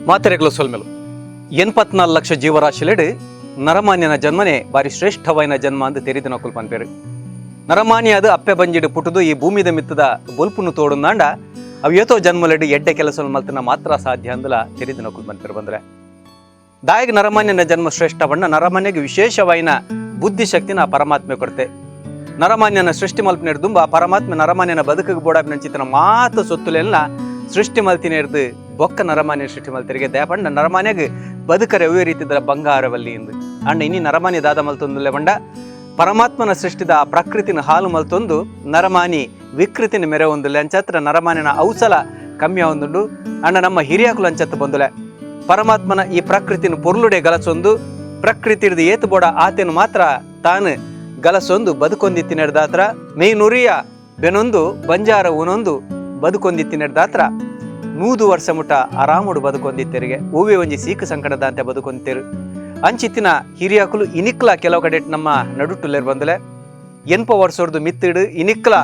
ಮಾತೆರೆಗಳು ಸೊಲ್ಮೆಲು 84 ಲಕ್ಷ ಜೀವರಾಶಿಲೆಡು ನರಮಾನ್ಯನ ಜನ್ಮನೆ ಬಾರಿ ಶ್ರೇಷ್ಠವಾಯಿನ ಜನ್ಮ ಅಂತ ತೆರಿದ ನಕುಲ್ ಪನ್ಪೇರು. ನರಮಾನ್ಯ ಅದು ಅಪ್ಪೆ ಬಂಜಿಡು ಪುಟುದು ಈ ಭೂಮಿದ ಮಿತ್ತದ ಬೊಲ್ಪುನು ತೋಡುಂದಾಂಡ ಅವು ಏತೋ ಜನ್ಮಲೆಡು ಎಡ್ಡೆ ಕೆಲಸ ಮಲ್ತನ ಮಾತ್ರ ಸಾಧ್ಯ ಅಂದಲ ತೆರಿದ ನಕುಲ್ ಪನ್ಪೇರು ಬಂದ್ರೆ ದಾಯಿಗೆ ನರಮಾನ್ಯನ ಜನ್ಮ ಶ್ರೇಷ್ಠ ಬಣ್ಣ ನರಮಾನ್ಯಗೆ ವಿಶೇಷವಾಯಿನ ಬುದ್ಧಿಶಕ್ತಿನ ಪರಮಾತ್ಮೆ ಕೊಡ್ತೆ. ನರಮಾನ್ಯನ ಸೃಷ್ಟಿ ಮಲ್ಪನೆರು ದುಂಬ ಪರಮಾತ್ಮ ನರಮಾನ್ಯನ ಬದುಕಿಗೆ ಬೋಡಾಪಿನ ಚಿತ್ರನ ಮಾತು ಸೊತ್ತುಲೆಲ್ಲ ಸೃಷ್ಟಿ ಮಲ್ತಿನ ಇರ್ದು ಬೊಕ್ಕ ನರಮಾನ್ಯ ಸೃಷ್ಟಿ ಮಲ್ತಿರಿಗೆ ದಯಪಂಡ ನರಮಾನ್ಯಗೆ ಬದುಕರೆ ಅವೇ ರೀತಿದ್ರ ಬಂಗಾರವಲ್ಲಿ ಎಂದು ಅಂಡ ಇನ್ನಿ ನರಮಾನ್ಯ ದಾದ ಮಲ್ತೊಂದುಲೆ ಬಂಡ ಪರಮಾತ್ಮನ ಸೃಷ್ಟಿದ ಆ ಪ್ರಕೃತಿನ ಹಾಲು ಮಲ್ತೊಂದು ನರಮಾನಿ ವಿಕೃತಿನ ಮೆರೆ ಒಂದುಲೆ ಅಂಚತ್ರ ನರಮಾನ್ಯನ ಔಸಲ ಕಮ್ಮಿ ಒಂದುಂಡು ಅಂಡ ನಮ್ಮ ಹಿರಿಯಾಕುಲು ಅಂಚತ್ತು ಬಂದುಲೆ ಪರಮಾತ್ಮನ ಈ ಪ್ರಕೃತಿನ ಪೊರ್ಲುಡೆ ಗಲಸೊಂದು ಪ್ರಕೃತಿ ಹಿಡಿದು ಏತು ಬೋಡ ಆತೇನು ಮಾತ್ರ ತಾನು ಗಲಸೊಂದು ಬದುಕೊಂದಿತ್ತಿನಡ್ದಾತ್ರ ಮೇಯ್ನುರಿಯ ಬೆನೊಂದು ಬಂಜಾರ ಉನೊಂದು ಬದುಕೊಂದಿತ್ತಿನಡ್ದಾತ್ರ 100 ವರ್ಷ ಮುಟ್ಟ ಆರಾಮುಡು ಬದುಕೊಂದಿತ್ತೆರಿಗೆ ಓವೆ ಒಂಜಿ ಸೀಕು ಸಂಕಟದ ಅಂತ ಬದುಕೊಂತೇರು ಅಂಚಿತ್ತಿನ ಹಿರಿಯಾಕುಲು ಇನಿಕ್ಲ ಕೆಲವು ಕಡೆ ನಮ್ಮ ನಡುಟುಲ್ಲೇರು ಬಂದಲೆ 80 ವರ್ಷದ್ದು ಮಿತ್ತಿಡು ಇನಿಕ್ಲ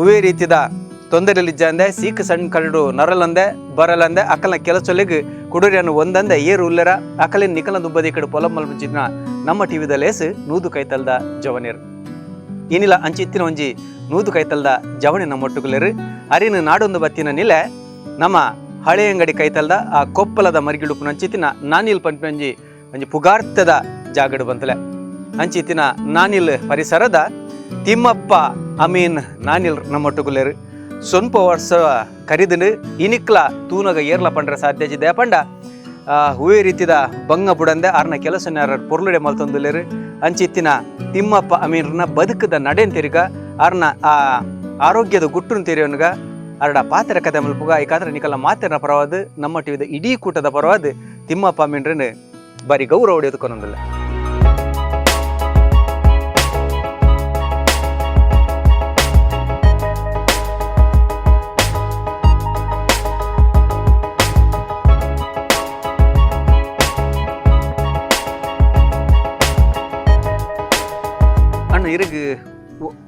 ಉವೇ ರೀತಿದ ತೊಂದರೆಲಿಜ್ಜಂದೆ ಸೀಕು ಸಣ್ಣ ಕರಡು ನರಲಂದೆ ಬರಲಂದೆ ಅಕಲ್ನ ಕೆಲಸೊಲೆಗೆ ಕುಡುರಿಯನ್ನು ಒಂದಂದೆ ಏರು ಉಲ್ಲೆರ ಅಕಲಿನ ನಿಕಲ ದುಬ್ಬದಿ ಕಡೆ ಪೊಲ ಮಲ್ಪಂಚಿನ ನಮ್ಮ ಟಿವಿದ ಲೇಸು ನೂದು ಕೈತಲ್ದ ಜವನೇರು ಏನಿಲ್ಲ ಅಂಚಿತ್ತಿನ ಒಂಜಿ ನೂದು ಕೈತಲ್ದ ಜವಣಿ ನಮ್ಮ ಒಟ್ಟುಗುಲೇರು ಅರಿನ ನಾಡೊಂದು ಬತ್ತಿನ ನಿಲೆ ನಮ್ಮ ಹಳೆ ಅಂಗಡಿ ಕೈತಲ್ದ ಆ ಕೊಪ್ಪಲದ ಮರಿಗಿಡುಪು ಅಂಚಿತ್ತಿನ ನಾನಿಲ್ ಪಂಪಂಜಿ ಒಂಜಿ ಪುಗಾರ್ಥದ ಜಾಗಡು ಬಂತಲೆ ಅಂಚಿತ್ತಿನ ನಾನಿಲ್ ಪರಿಸರದ ತಿಮ್ಮಪ್ಪ ಅಮೀನ್ ನಾನಿಲ್ ನಮ್ಮೊಟ್ಟುಗುಲೇರು ಸ್ವಲ್ಪ ವರ್ಷ ಕರಿದು ಇನಿಕ್ಲ ತೂನಗ ಏರ್ಲ ಪಂಡ್ರೆ ಸಾಧ್ಯ ದಯಪಂಡ ಹೂವೇ ರೀತಿದ ಬಂಗ ಬುಡಂದೆ ಆರ್ನ ಕೆಲಸ ಪೊರ್ಲುಡೆ ಮಲ್ತೊಂದುಲೇರು ಅಂಚಿತ್ತಿನ ತಿಮ್ಮಪ್ಪ ಅಮೀರ್ನ ಬದುಕದ ನಡೆನ್ ತೆರಿಗ ಆರ್ನ ಆ ಆರೋಗ್ಯದ ಗುಟ್ಟುನ್ ತೆರೆಯೋನ್ಗ ಅರಡ ಪಾತ್ರ ಕಥೆ ಮಲ್ಪುಗ ಈ ಕಾತ್ರ ನಿಕಲ ಮಾತೆರ ಪರವಾದ ನಮ್ಮ ಟಿವಿದ ಇಡೀ ಕೂಟದ ಪರವಾದ ತಿಮ್ಮಪ್ಪ ಅಮೀನ್ರನ್ ಬಾರಿ ಗೌರವ ಹೊಡೆದುಕೊಂಡೊಂದಿಲ್ಲ. ಅಣ್ಣ ಇರಗ್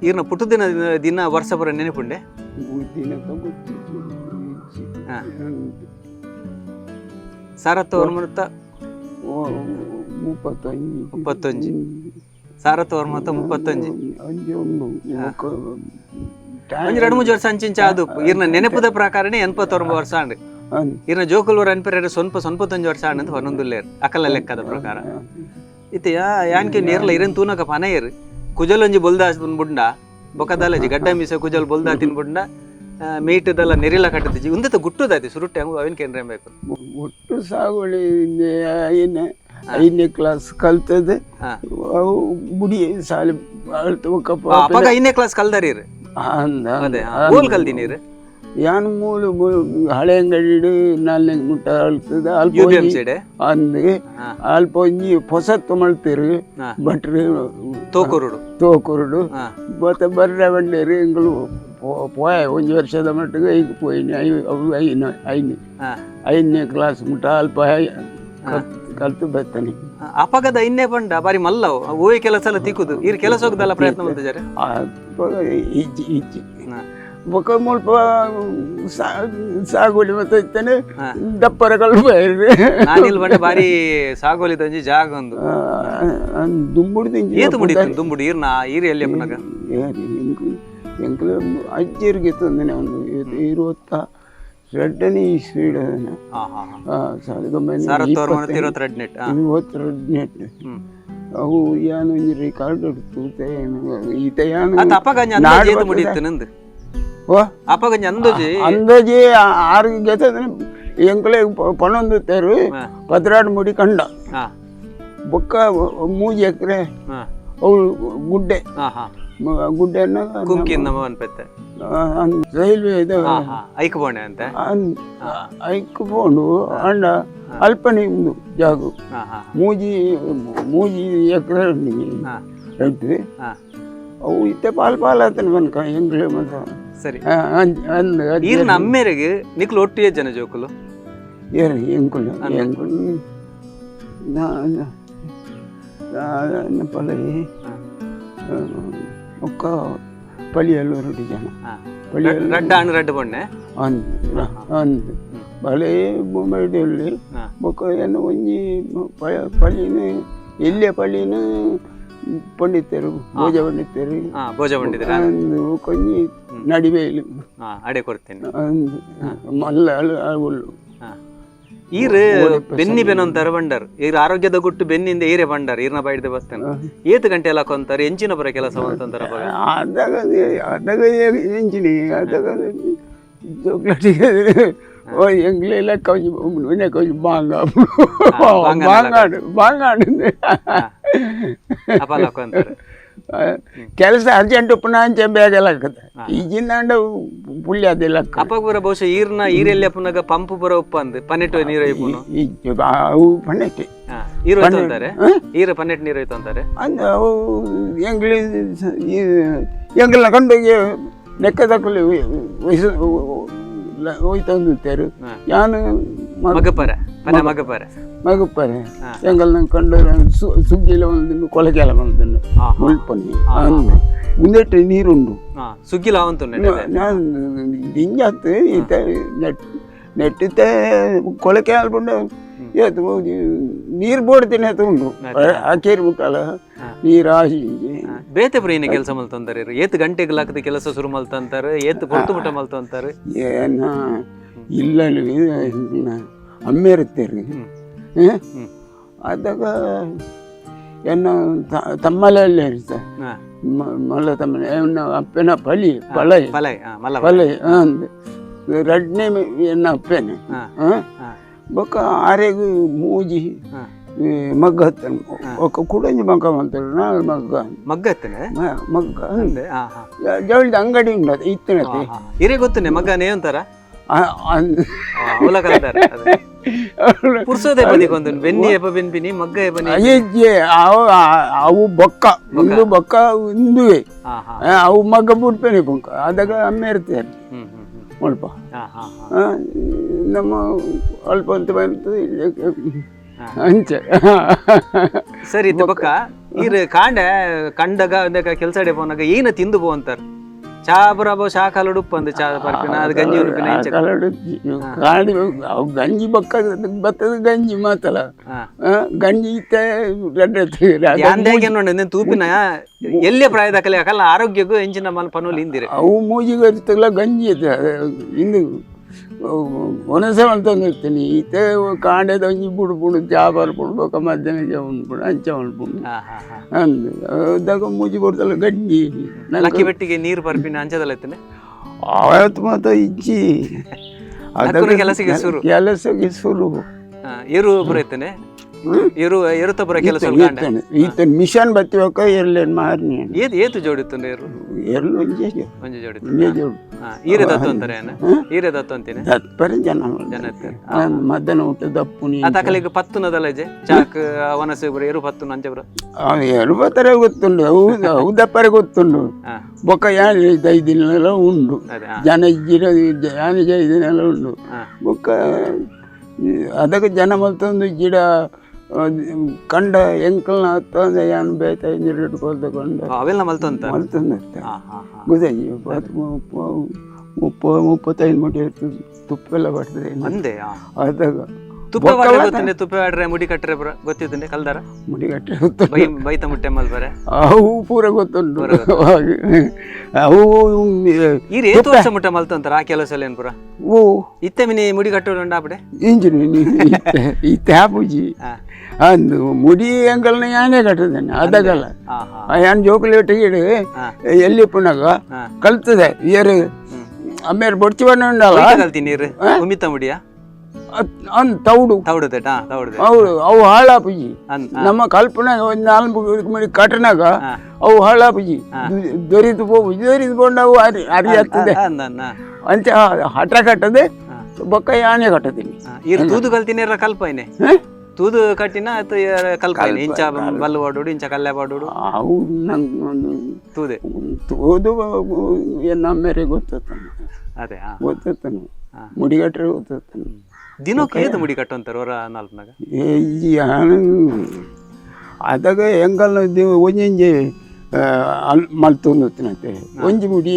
ಈರ್ನ ಪುಟ್ಟದಿನ ದಿನ ವರ್ಷ ಬರ ನೆನಪುಂಡೆ ಸಾರತ್ತವ್ರ ಮತ್ತ 35 ಸಾರತ್ತವ್ರ ಮತ್ತ 35 ಒಂಜಿ 2-3 ವರ್ಷ ಅಂಚಿಂಚ ಅದು ಈರ್ನ ನೆನಪುದ ಪ್ರಕಾರನೇ 89 ವರ್ಷ ಅಂಡ್ ಈರ್ನ ಜೋಕುಲ್ವರ ಅನ್ಪೇರ ಸ್ವಲ್ಪ 95 ವರ್ಷ ಅಂಡ್ ಅಂತ ಹೊನ್ನೊಂದುಲ್ಲೇರು ಅಕಲ ಲೆಕ್ಕದ ಪ್ರಕಾರ ಇತ್ತೆ ಯಾನ್ಕೆ ನೇರ್ಲ ಇರನ್ ತೂನಕ ಪನೆಯರು ಕುಜಲೊಂಜಿ ಬೊಲ್ದಾ ತಿನ್ಬುಂಡ ಬೊಕದಲ್ಲಜಿ ಗಡ್ಡ ಮೀಸ ಕುಜಲ್ ಬೊಲ್ದಾ ತಿನ್ಬುಂಡ ಮೇಟದಲ್ಲ ನೆರಿಲ ಕಟ್ಟದಿಜಿ ಉಂದತ ಗುಟ್ಟುದಾತಿ ಸುರುಟ್ಟೆ ಹಂಗು ಅವೇನ್ ಕೇಂದ್ರ ಬೇಕು ಒಟ್ಟು ಸಾಗುವಳಿ 5ನೇ ಕ್ಲಾಸ್ ಕಲ್ತದೆ ಅವು ಬುಡಿ ಸಾಲಿ ಅಪ್ಪಾಗ 5ನೇ ಕ್ಲಾಸ್ ಕಲ್ದಾರೀರು ಅದೇ ಓಲ್ ಕಲ್ದಿನೀರು ಯಾನ್ ಮೂಲು ಹಳೆ ಅಂಗಡಿ 4ನೇ ಮುಟ್ಟ ಅಳ್ತದೆ ಅಂದೆ ಅಲ್ಪ ಒಂಜಿ ಹೊಸತ್ತು ಮಳ್ತೀರು ಭಟ್ರು ತೋಕುರುಡು ಮತ್ತೆ ಬರ್ರೆ ಬಂಡೇರು ಎಂಗಳು ಪೋಯ ಒಂಜಿ ವರ್ಷದ ಮಟ್ಟಿಗೆ ಈಗ ಪೋಯಿನಿ ಅವು 5ನೇ ಕ್ಲಾಸ್ ಮುಟ್ಟ ಅಲ್ಪ ಕಲ್ತು ಬರ್ತಾನೆ ಅಪಗದ 5ನೇ ಪಂಡ ಬಾರಿ ಮಲ್ಲವು ಓಯ್ ಕೆಲಸ ಎಲ್ಲ ತಿಕ್ಕುದು ಇರ್ ಕೆಲಸ ಹೋಗದಲ್ಲ ಪ್ರಯತ್ನ ಮಾಡ್ತಿದ್ದಾರೆ ಈಚೆ ಬೊಕ್ಕ ಮುಲ್ಪ ಸಾಗೋಲಿ ಮತ್ತೆ ಇತ್ತೇನೆ ದಪ್ಪರಗಳು ನಾನಿಲ್ ಬಂಡೆ ಬಾರಿ ಸಾಗೋಲಿ ತಂಜಿ ಜಾಗ ಒಂದು ದುಂಬುಡಿ ಏತು ಮುಡಿತು ದುಂಬುಡಿ ಈರ್ನ ಈರಿ ಎಲ್ಲಿ ಅಪ್ಪನಾಗ ಎಂಕಲ ಅಜ್ಜಿಯರಿಗೆ ತಂದನೆ ಒಂದು 22ನೇ ಇಸ್ವಿಡ ಅವು ಯಾನು ರೆಕಾರ್ಡ್ ಇಡ್ತು ಈತ ಯಾನು ಅಂದಾಜಿ 6 ಗೆತ ಎಂಕಲೆ ಪಣೊಂದುತ್ತೇರು 16 ಮುಡಿ ಕಂಡ ಬೊಕ್ಕ 3 ಎಕರೆ ಅವಳು ಗುಡ್ಡೆ ಗುಡ್ಡೆನ ರೈಲ್ವೆ ಐಕ್ಬೋಣೆ ಅಂತ ಐಕ್ಬೋಂಡು ಅಂಡ ಅಲ್ಪನೆ ಒಂದು ಜಾಗ 3 ಎಕರೆ ಹೇಳ್ತೀವಿ ಅವು ಇತ್ತೆ ಪಾಲ್ ಆತನ ಬನ್ಕ ಎಂಗ್ಲೆ ಮತ ಸರಿ ಈರ್ನ ಅಮ್ಮೇರೆಗೆ ನಿಕ್ಲು ಒಟ್ಟಿಗೆ ಜನ ಜೋಕುಲು ಎಂಕುಲು ಪಲೆ ಒಕ್ಕ ಪಳಿಯಲ್ಲೂ 2 ಜನ ರಡ್ಡ ಬಣ್ಣೆ ಅಂದು ಬಳೆ ಬೊಮ್ಮಡಿ ಬೊಕ್ಕ ಏನು ಒಂಜಿ ಪಳ್ಳಿನ ಎಲ್ಲೆ ಪಳ್ಳಿನ ಪಂಡಿತರು ಭೋಜ ಪಂಡಿತರು ಕೊಂಜಿ ನಡಿಬೇಲು ಅಡೆ ಕೊಡ್ತೇನೆ ಮಲ್ಲ ಉಳ್ಳು ಈರು ಬೆನ್ನಿ ಬೆನ್ನೊಂತಾರೆ ಬಂಡರ್ ಈರು ಆರೋಗ್ಯದ ಗುಟ್ಟು ಬೆನ್ನಿಂದ ಈರೆ ಬಂಡಾರ ಈರ್ನ ಬೈಡ್ದೆ ಬರ್ತಾನೆ ಏತು ಗಂಟೆ ಎಲ್ಲ ಕೊಂತಾರೆ ಎಂಚಿನ ಬರ ಕೆಲಸ ಅಂತಂತಾರ ಅದಾಗ ಎಂಚಿನಿ ಅದಾಗ ಎಂಗ್ಲೆಲ್ಲ ಕೊಂಚ ಬಾಂಗಾಡು ಕೆಲಸ ಅರ್ಜೆಂಟ್ ಪುನಃ ಅಂಚೆ ಬೇಗಲ್ಲ ಈಗಿಂದ ಪುಳ್ಳಿ ಅದೆಲ್ಲ ಅಪ್ಪ ಬರ ಬಹುಶಃ ಈರೆಲ್ಲ ಪುನಃ ಪಂಪ್ ಬರ ಉಪ್ಪ ಅಂದ್ ಪನ್ನೆಟ್ಟು ನೀರು ಅವು ಪನ್ನೆಟ್ಟೆ ಈರು ಅಂತಾರೆ ಈರು ಪನ್ನೆಟ್ಟು ನೀರು ಹೋಯ್ತು ಅಂತಾರೆ ಅಂದ ಅವು ಎಂಗ್ಲ ಕಂಡೋಗಿ ಲೆಕ್ಕ ತಕೊಳ್ಳಿ ಹೋಯ್ತಂದಿರ್ತಾರೆ ನಾನು ಮಗಪ್ಪರೆ ಎಂಗಲ್ನ ಕಂಡು ಸುಗ್ಗಿಲ ಒಂದು ಕೊಲಕೆಲ ಬಂದನು ಮುಲ್ಪನಿ ಅಂದು ಮುಂದೆಟ್ಟು ನೀರುಂಡು ಸುಗ್ಗಿಲ ನಾನು ಹಿಂಗಾತು ನೆಟ್ಟಿತ್ತೆ ಕೊಲಕೆ ಆಲ್ಪುಂಡು ನೀರು ಬೋಡ್ತೀನಿ ಅಂತ ಉಂಡು ಹಾಕೇರಿ ಮುಟ್ಟಲ್ಲ ನೀರು ಆಸಿ ಬೇತೆ ಪ್ರೀನ ಕೆಲಸ ಮಲ್ತಂತಾರೆ ಏತ್ ಗಂಟೆಗಳಾಗದ ಕೆಲಸ ಶುರು ಮಲ್ತಂತಾರೆ ಏತ್ ಕೊಟ್ಟು ಮುಟ್ಟ ಮಲ್ತಂತಾರೆ ಏನ ಇಲ್ಲ ಅಮ್ಮೆ ಇರುತ್ತೇರಿ ಅದಾಗ ಏನು ತಮ್ಮಲಲ್ಲೇ ಇರ್ತಾರೆ ಮಲ್ಲ ತಮ್ಮನ ಅಪ್ಪನ ಪಲೈ ಅಂದು ರಡ್ನೆ ಎನ್ನ ಅಪ್ಪನೆ ಬೊಕ್ಕ ಆರೆಗು ಮೂಜಿ ಮಗ್ಗ ಹತ್ತನ ಒಕ್ಕ ಕುಡಂಜಿ ಮಗ್ಗ ಮಾಡ್ತಾರೆ ನಾಳೆ ಮಗ್ಗ ಅಂದೆ ಜವಳಿದ ಅಂಗಡಿ ಉಂಟು ಇತ್ತನತೆ ಹಿರೇ ಗೊತ್ತನೆ ಮಗ್ಗನೇ ಅಂತಾರ ಅವು ಬೊಕ್ಕ ಒಂದು ಬೊಕ್ಕ ಒಂದುವೆ ಅವು ಮಗ್ಗ ಬಿಡ್ಪೇನೆ ಬೊಕ್ಕ ಅದಾಗ ಅಮ್ಮೆ ಇರ್ತಾರೆ ಸ್ವಲ್ಪ ನಮ್ಮ ಅಲ್ಪ ಅಂತ ಬರ್ತದೆ ಅಂಚೆ ಸರಿ ಬೊಕ್ಕ ಈರ್ ಕಂಡಾಗ ಕೆಲಸ ಪೋನಾಗ ಏನ ತಿಂದು ಪೋ ಅಂತಾರ ಚಾ ಬರಬೋ ಚಾ ಕಾಲಡು ಉಪ್ಪಂದು ಚಾ ಬರ್ಪಿನ ಅದು ಗಂಜಿ ಉಡುಪಿನ ಕಾಡಿ ಅವು ಗಂಜಿ ಬೊಕ್ಕ ಬತ್ತದ ಗಂಜಿ ಮಾತಲ್ಲ ಗಂಜಿ ಇತ್ತೆ ತೂಪಿನ ಎಲ್ಲೇ ಪ್ರಾಯದ ಕಲೆ ಹಾಕಲ್ಲ ಆರೋಗ್ಯಕ್ಕೂ ಹೆಂಚಿನ ಮನ ಪನೋಲಿ ಹಿಂದಿರೆ ಅವು ಮೂಜಿಗೆ ಇರ್ತಲ್ಲ ಗಂಜಿ ಐತೆ ಇಂದು ಒಣಸೆ ಅಂತಂದಿರ್ತೀನಿ ಈತೆ ಕಾಂಡೆದ ಒಂಜಿ ಬುಡ್ಬುಡು ಚಾ ಬರ್ಬಿಡ್ಬೇಕ ಮಧ್ಯಾಹ್ನಕ್ಕೆ ಉಂಡ್ಬಿಡು ಅಂಚೆ ಉಂಡ್ಬಿಡು ಅಂದು ಅದಾಗ ಮೂಜಿ ಕೊಡ್ತಲ್ಲ ಗಂಜಿ ಲಕ್ಕಿ ಬೆಟ್ಟಿಗೆ ನೀರು ಬರ್ಪಿನ ಅಂಚದಲ್ಲ ಐತನೆ ಅವತ್ತು ಮಾತ್ರ ಇಜ್ಜಿ ಕೆಲಸಕ್ಕೆ ಶುರು ಏರು ಒಬ್ಬರು ಐತನೆ ಏರುತ್ತೊಬ್ಬರ ಕೆಲಸ ಈತ ಮಿಷನ್ ಬತ್ತಿವಕ್ಕ ಎರ್ಲೇನ್ ಮಾರ್ನಿ ಏತು ಜೋಡಿತ್ತು ಎರ್ಲು ಒಂಜಿ ಜೋಡಿ ಈರೆ ದತ್ತು ಅಂತಾರೆ ಈರೆ ದತ್ತು ಅಂತೀನಿ ಮಧ್ಯಾಹ್ನ ಊಟ ದಪ್ಪುನಿ ಅತಕಲಿಗೆ ಪತ್ತುನದಲ್ಲ ಚಾಕ್ ವನಸೆ ಏರು ಪತ್ತು ಅಂಚಬ್ರ ಎರು ಬತ್ತರ ಗೊತ್ತುಂಡು ಅವು ದಪ್ಪರೆ ಗೊತ್ತುಂಡು ಬೊಕ್ಕ ಯಾನಿ 5 ದಿನ ಉಂಡು ಜನ ಯಾನಿ 5 ದಿನ ಉಂಡು ಬೊಕ್ಕ ಅದಕ್ಕೆ ಜನ ಮಲ್ತೊಂದು ಗಿಡ ಕಂಡ ಎಂಕಲ್ನ ಹತ್ತೊಂದು ಏನು ಬೇಯ್ತಾ ಇಟ್ಕೊಳ್ತಕೊಂಡು ಅವೆಲ್ಲ ಮಲ್ತೊಂತ ಗೊತ್ತಾಗಿ 35 ಮುಡಿ ಇರ್ತದೆ ತುಪ್ಪ ಎಲ್ಲ ಬರ್ತದೆ ಅದಾಗ ತುಪ್ಪ ಆಡ್ರೆ ಮುಡಿ ಕಟ್ಟರೆ ಗೊತ್ತಿದ್ದೆ ಕಲ್ದಾರ ಮುಡಿ ಕಟ್ಟರೆ ಬೈತ ಮುಟ್ಟೆ ಮಲ್ ಬರ ಅವು ಪೂರ ಗೊತ್ತುಂಟು ಅವು ಏತು ವರ್ಷ ಮುಟ್ಟ ಮಲ್ತಂತಾರ ಆ ಕೆಲಸ ಎಲ್ಲ ಏನ್ ಪುರ ಓ ಇತ್ತೆ ಮಿನಿ ಮುಡಿ ಕಟ್ಟೋಡು ಆಪಡೆ ಇಂಜಿನಿ ಇತ್ತೆ ಹಾಪುಜಿ ಅಂದು ಮುಡಿ ಅಂಕಲ್ನ ಯಾನೇ ಕಟ್ಟದೇನೆ ಅದಗಲ್ಲ ಯಾನ್ ಜೋಕುಲೇಟ್ ಇಡು ಎಲ್ಲಿ ಪುನಗ ಕಲ್ತದೆ ಏರು ಆಮೇಲೆ ಬೊಡ್ಚಿ ಬಣ್ಣ ಉಂಡಲ್ಲ ಕಲ್ತೀನಿ ನೀರು ಉಮಿತ ಮುಡಿಯಾ ತೌಡು ಅವು ಹಾಳಾಪುಜಿ ನಮ್ಮ ಕಲ್ಪನೆ ಒಂದು 4 ಮಣಿ ಕಟ್ಟನಾಗ ಅವು ಹಾಳಾಪುಜಿ ದೊರಿದು ಕೊಂಡು ಅವು ಅರಿಯಾಗ್ತದೆ ಅಂಚೆ ಹಠ ಕಟ್ಟದೆ ಬೊಕ್ಕ ಯಾನೆ ಕಟ್ಟತೀನಿ ತೂದು ಕಲ್ತೀನಿ ಕಲ್ಪನೆ ತೂದು ಕಟ್ಟಿನ ಕಲ್ಪನೆ ಇಂಚ ಬಲ್ಲು ಬಾಡೋಡು ಇಂಚ ಕಲ್ಲೆ ಬಾಡೋಡು ಅವು ನಂಗೆ ತೂದೆ ತೂದು ನಮ್ಮೇರೆ ಅದೇ ಗೊತ್ತಾನು ಮುಡಿಗಟ್ಟರೆ ಗೊತ್ತಾನು ದಿನಕ್ಕೆ ಏದು ಮುಡಿ ಕಟ್ಟಂತಾರೆ ಅವರ 4ನಾಗ ಅದಾಗ ಹೆಂಗಲ್ಲ ಒಂಜಿ ಮಲ್ತೊಂದುತ್ತಿನಂತೆ ಒಂಜಿ ಮುಡಿ